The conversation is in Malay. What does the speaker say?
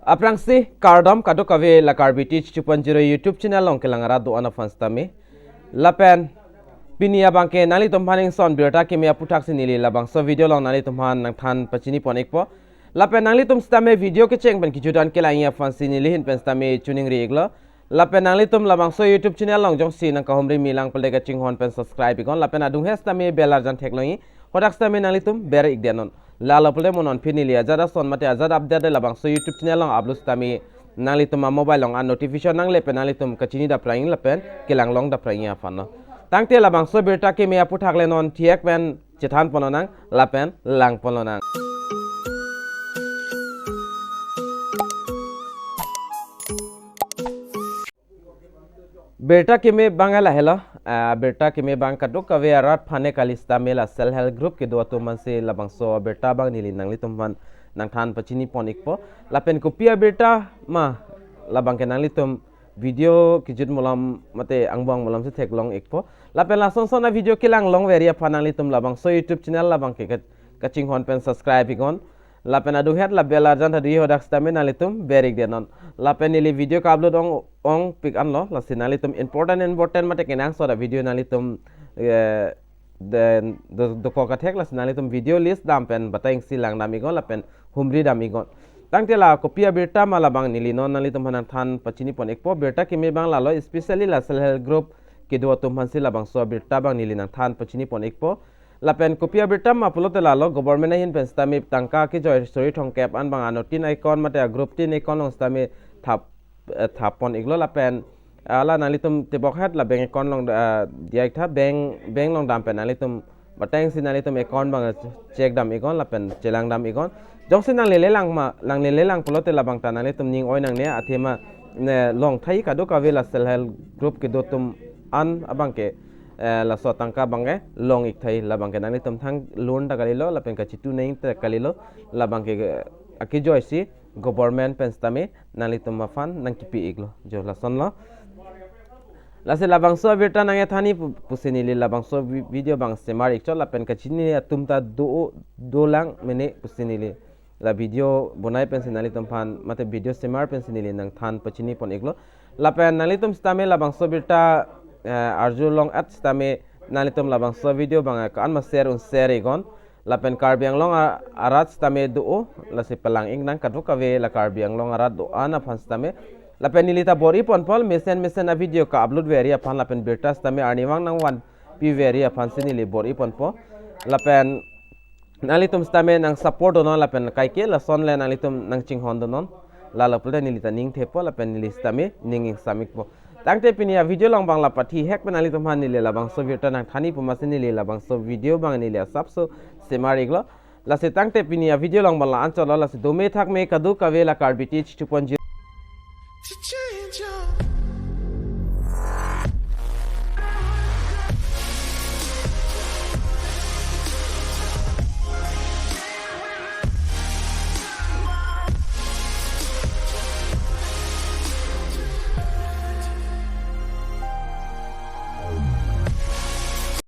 Aprangsi KARDOM kado kave la karbiti 2.0 YouTube channel long kelangara do ana fans tami lapen pinia bangke nali tompaning son birta kemi aputhak sinili labangso video long nali tomhan nang than pachini ponik po lapen nali tom stame video ke cheng ban kijudan kelanya fans sinili hin pen stame tuning reglo lapen nali tom labangso YouTube channel long jong si nang kahomri milang pelega chinghon pen subscribe ikon lapen adung hestame belar jan thekloi hodak stame nali tom bere igdenon lala pule monon pinili ajada son mate ajada update labangso YouTube channel long upload stami nali tum mobile long an notification nang lepen nali tum kachini da praing lepen kelang long da praing afano tangte labangso birta ke me aputhak lenon thiek pen chethan pononang lapen lang pononang बेटा के में बांगला हेलो बेटा के में बांग कदो कवे आरात फाने कालिस्ता मेला सेल हेल्थ ग्रुप के दो तो मन से लबंगसो बेटा बांग नीली नंगली तुम मन नंग थान पचिनी पोनिक पो लापेन कुपिया बेटा मा लबंग के नंगली तुम वीडियो की जुट मुलाम मते अंगबंग मुलाम से थेक लोंग एक पो लापेन लासन सोना वीडियो के लांग लोंग वेरिया फानाली तुम लबंगसो यूट्यूब चैनल लबंग के कचिंग होन पेन सब्सक्राइब इगोन lapen adu het la bela jan thadi hodak stame nalitum berik denon lapen ili video ka upload ong pick an lo la sinalitum important mate kenang so da video nalitum the poka thek la sinalitum video list dam pen batang silang dami gon lapen humri dami gon tangte la kopia berta mala bang nili non nalitum hanan than pachini pon ekpo berta ke me bang la lo especially la self help group ke do tum hansi la bang so berta bang nili nang than pachini pon ekpo lapen kopia berta ma pulo telalo government hin pen stami tangka Akejoi Longji thong cap an bang anotin icon mate group tin icon long stami thapon iglo lapen ala nalitum tebok hat la bank account long dia tha bank long dam pen nalitum batang sinalitum account bang check dam icon lapen chelang dam icon jong sinang lele lang pulo tela bang tanalitum ning oi nang ne athema long thai ka do ka vela self help group ke do tum an abang ke la so tangka bange long ik thai la bangke nani tum thang loan ta kalilo la pen ka chitu nei ta kalilo la bangke Akejoi si government pen stame nali tum mafan nang kipi iglo jo la son lo la se la bangso berta nang thani pusini li la bangso video bang semar ikchol la pen ka chini tum ta do lang mene pusini li la video bonai pen sinali tum fan mate video semar pen sinili nang than pachini pon iglo la pen nali tum stame la bangso berta arju long at stame nalitum labang so video bang kan ma share igon lapen karbiang long arat stame do la se palang ing nang kadu kave la karbiang long arat do ana fan stame lapen nilita bori pon pol mesen a video ka upload veria fan lapen berta stame arniwang nang wan pi veria fan sinili bori pon po lapen nalitum stame nang support on lapen kaike la son le nalitum nang chinghon donon la la pula nilita ning thepo lapen nilistame ninging samik po tangte pinia video long bang la pathi hek penali tomhan nile la bang so virta nang thani pumasini nile la bang so video bang nile sap so semari glo la se tangte pinia video long bang la ancholo la se dome thak me kadu kavela karbiti 2.0